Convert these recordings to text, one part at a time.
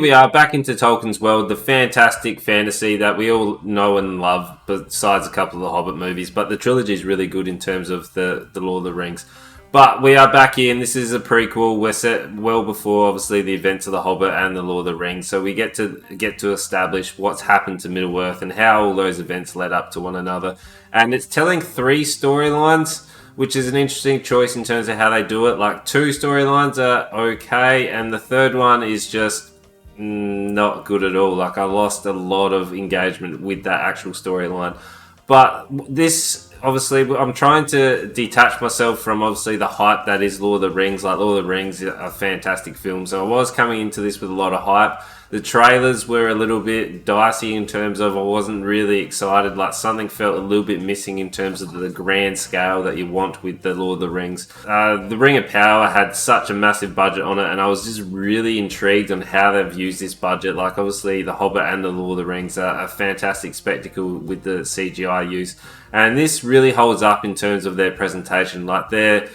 We are back into Tolkien's world, the fantastic fantasy that we all know and love, besides a couple of the Hobbit movies. But the trilogy is really good in terms of the Lord of the Rings. But we are back in. This is a prequel. We're set well before, obviously, the events of the Hobbit and the Lord of the Rings. So we get to establish what's happened to Middle Earth and how all those events led up to one another. And it's telling three storylines, which is an interesting choice in terms of how they do it. Like, two storylines are okay, and the third one is just not good at all. Like, I lost a lot of engagement with that actual storyline. But this, obviously, I'm trying to detach myself from obviously the hype that is Lord of the Rings. Like, Lord of the Rings is a fantastic film, so I was coming into this with a lot of hype. The trailers were a little bit dicey in terms of I wasn't really excited. Like, something felt a little bit missing in terms of the grand scale that you want with the Lord of the Rings. The Ring of Power had such a massive budget on it, and I was just really intrigued on how they've used this budget. Like, obviously, The Hobbit and the Lord of the Rings are a fantastic spectacle with the CGI use, and this really holds up in terms of their presentation. Like, their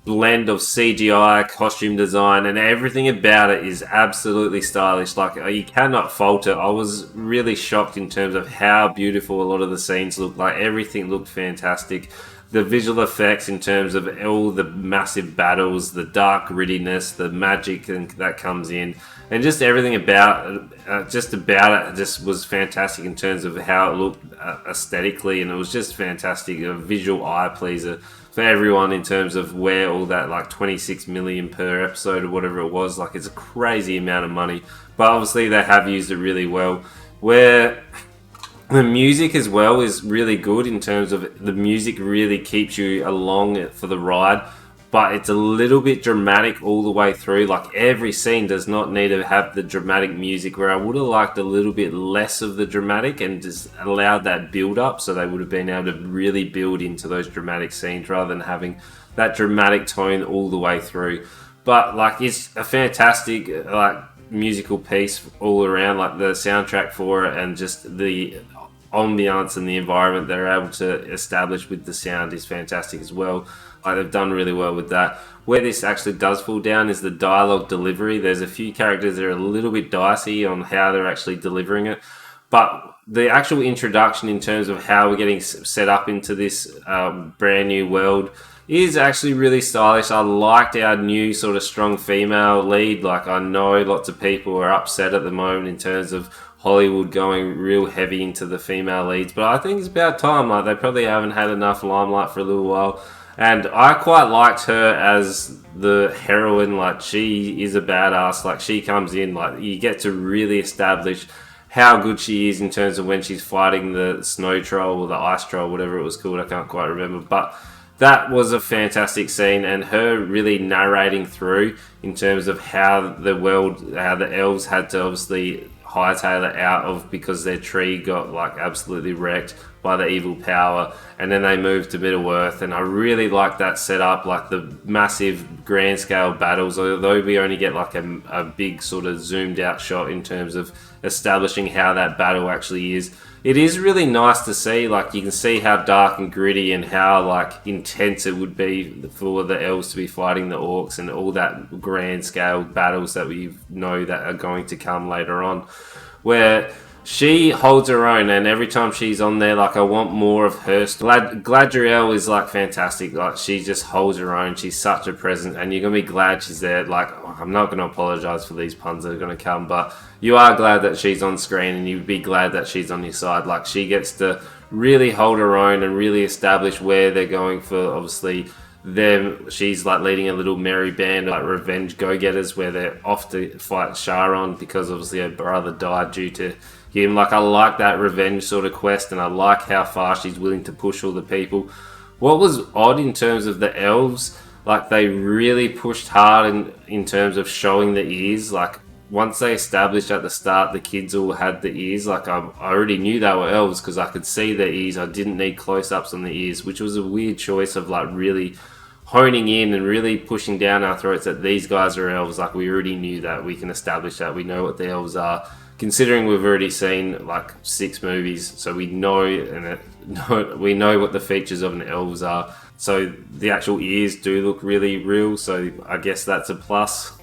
blend of CGI, costume design, and everything about it is absolutely stylish. Like, you cannot fault it. I was really shocked in terms of how beautiful a lot of the scenes looked. Like, everything looked fantastic. The visual effects in terms of all the massive battles, the dark grittiness, the magic that comes in, and just everything about it just was fantastic in terms of how it looked aesthetically, and it was just fantastic, a visual eye pleaser for everyone in terms of where all that, like, 26 million per episode or whatever it was. Like, it's a crazy amount of money, but obviously they have used it really well. Where the music as well is really good in terms of the music really keeps you along for the ride, but it's a little bit dramatic all the way through. Like, every scene does not need to have the dramatic music, where I would have liked a little bit less of the dramatic and just allowed that build up, so they would have been able to really build into those dramatic scenes rather than having that dramatic tone all the way through. But, like, it's a fantastic, like, musical piece all around. Like, the soundtrack for it and just the ambiance and the environment they're able to establish with the sound is fantastic as well. Like, they've done really well with that. Where this actually does fall down is the dialogue delivery. There's a few characters that are a little bit dicey on how they're actually delivering it, but the actual introduction in terms of how we're getting set up into this brand new world is actually really stylish. I liked our new sort of strong female lead. Like, I know lots of people are upset at the moment in terms of Hollywood going real heavy into the female leads, but I think it's about time. Like, they probably haven't had enough limelight for a little while. And I quite liked her as the heroine. Like, she is a badass. Like, she comes in, like, you get to really establish how good she is in terms of when she's fighting the snow troll or the ice troll, whatever it was called. I can't quite remember. But that was a fantastic scene, and her really narrating through in terms of how the elves had to obviously hightail it out of, because their tree got, like, absolutely wrecked by the evil power, and then they moved to Middle Earth, and I really like that setup, like the massive grand scale battles, although we only get like a big sort of zoomed out shot in terms of establishing how that battle actually is. It is really nice to see. Like, you can see how dark and gritty and how, like, intense it would be for the elves to be fighting the orcs, and all that grand scale battles that we know that are going to come later on, where she holds her own, and every time she's on there, like, I want more of her. Gladriel is, like, fantastic. Like, she just holds her own. She's such a presence, and you're gonna be glad she's there. Like, I'm not gonna apologize for these puns that are gonna come, but you are glad that she's on screen, and you'd be glad that she's on your side. Like, she gets to really hold her own and really establish where they're going for, obviously, them. She's, like, leading a little merry band of, like, revenge go-getters, where they're off to fight Charon because obviously her brother died due to him. Like, I like that revenge sort of quest, and I like how far she's willing to push all the people. What was odd in terms of the elves, like, they really pushed hard in terms of showing the ears. Like, once they established at the start the kids all had the ears, like, I already knew they were elves because I could see their ears. I didn't need close-ups on the ears, which was a weird choice of, like, really honing in and really pushing down our throats that these guys are elves. Like, we already knew that. We can establish that. We know what the elves are, considering we've already seen, like, 6 movies, so we know we know what the features of an elves are. So the actual ears do look really real, so I guess that's a plus.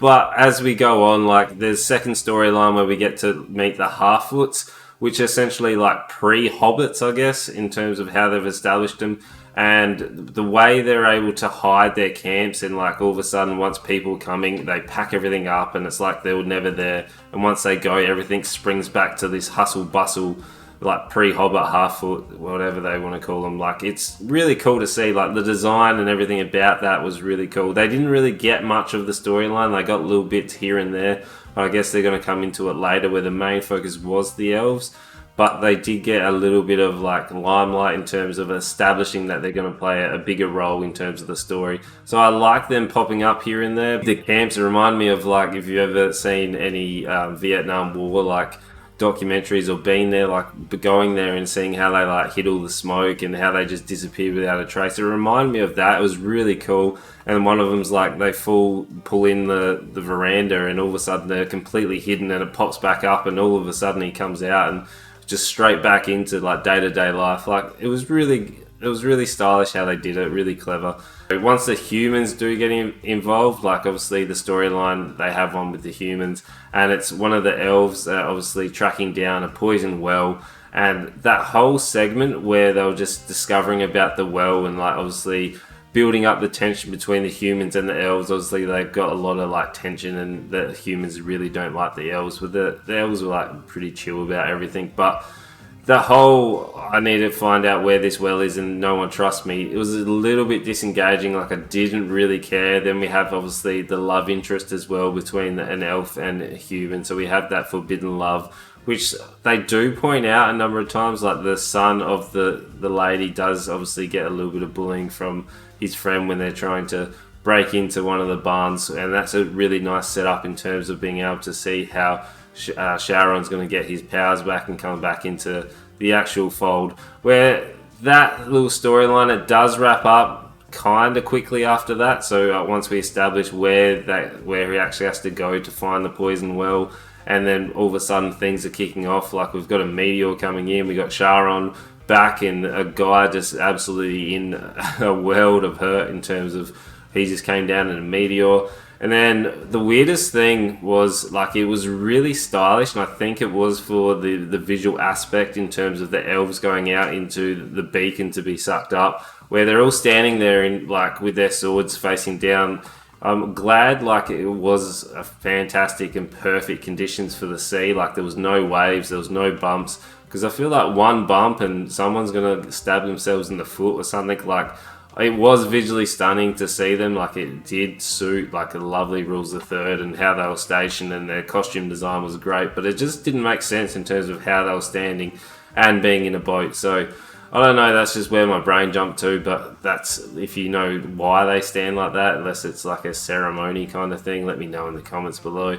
But as we go on, like there's second storyline where we get to meet the Harfoots, which are essentially like pre-hobbits, I guess, in terms of how they've established them. And the way they're able to hide their camps, and like all of a sudden once people are coming, they pack everything up and it's like they were never there. And once they go, everything springs back to this hustle bustle, like pre-Hobbit, Harfoot, whatever they want to call them. Like it's really cool to see. Like the design and everything about that was really cool. They didn't really get much of the storyline. They got little bits here and there. But I guess they're going to come into it later, where the main focus was the elves. But they did get a little bit of like limelight in terms of establishing that they're going to play a bigger role in terms of the story. So I like them popping up here and there. The camps remind me of like if you've ever seen any Vietnam War like documentaries or been there, like going there and seeing how they like hid all the smoke and how they just disappeared without a trace. It reminded me of that. It was really cool. And one of them's like they pull in the veranda and all of a sudden they're completely hidden and it pops back up and all of a sudden he comes out and just straight back into like day-to-day life. Like it was really stylish how they did it, really clever. Once the humans do get involved, like obviously the storyline, they have one with the humans, and it's one of the elves obviously tracking down a poison well, and that whole segment where they were just discovering about the well and like obviously building up the tension between the humans and the elves. Obviously they've got a lot of like tension and the humans really don't like the elves, but the elves were like pretty chill about everything. But the whole I need to find out where this well is and no one trusts me, it was a little bit disengaging. Like I didn't really care. Then we have obviously the love interest as well between an elf and a human, so we have that forbidden love, which they do point out a number of times. Like the son of the lady does obviously get a little bit of bullying from his friend when they're trying to break into one of the barns, and that's a really nice setup in terms of being able to see how Sauron's going to get his powers back and come back into the actual fold. Where that little storyline, it does wrap up kind of quickly after that. So once we establish where he actually has to go to find the poison well, and then all of a sudden things are kicking off. Like we've got a meteor coming in, we got Sauron back and a guy just absolutely in a world of hurt in terms of he just came down in a meteor. And then the weirdest thing was like it was really stylish, and I think it was for the visual aspect in terms of the elves going out into the beacon to be sucked up, where they're all standing there in like with their swords facing down. I'm glad like it was a fantastic and perfect conditions for the sea. Like there was no waves, there was no bumps, because I feel like one bump and someone's gonna stab themselves in the foot or something. Like it was visually stunning to see them. Like it did suit like a lovely Rules the Third and how they were stationed, and their costume design was great, but it just didn't make sense in terms of how they were standing and being in a boat. So I don't know, that's just where my brain jumped to, but that's if you know why they stand like that, unless it's like a ceremony kind of thing, let me know in the comments below.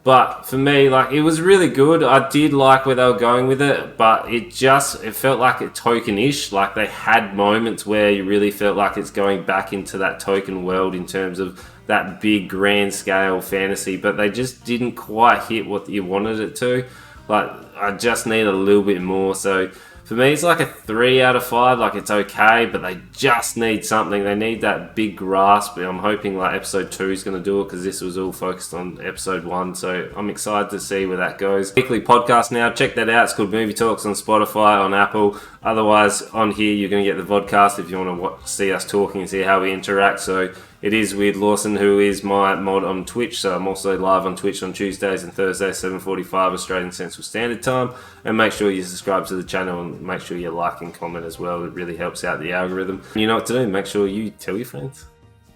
But for me, like it was really good. I did like where they were going with it, but it felt like a Tolkien-ish. Like they had moments where you really felt like it's going back into that Tolkien world in terms of that big grand scale fantasy, but they just didn't quite hit what you wanted it to. Like I just need a little bit more. So for me, it's like a 3 out of 5. Like it's okay, but they just need something. They need that big grasp. I'm hoping like episode 2 is going to do it, because this was all focused on episode 1. So I'm excited to see where that goes. Weekly podcast now. Check that out. It's called Movie Talks on Spotify, on Apple. Otherwise, on here you're going to get the vodcast if you want to see us talking and see how we interact. So it is with Lawson, who is my mod on Twitch. So I'm also live on Twitch on Tuesdays and Thursdays, 7:45 Australian Central Standard Time. And make sure you subscribe to the channel and make sure you like and comment as well. It really helps out the algorithm. You know what to do. Make sure you tell your friends.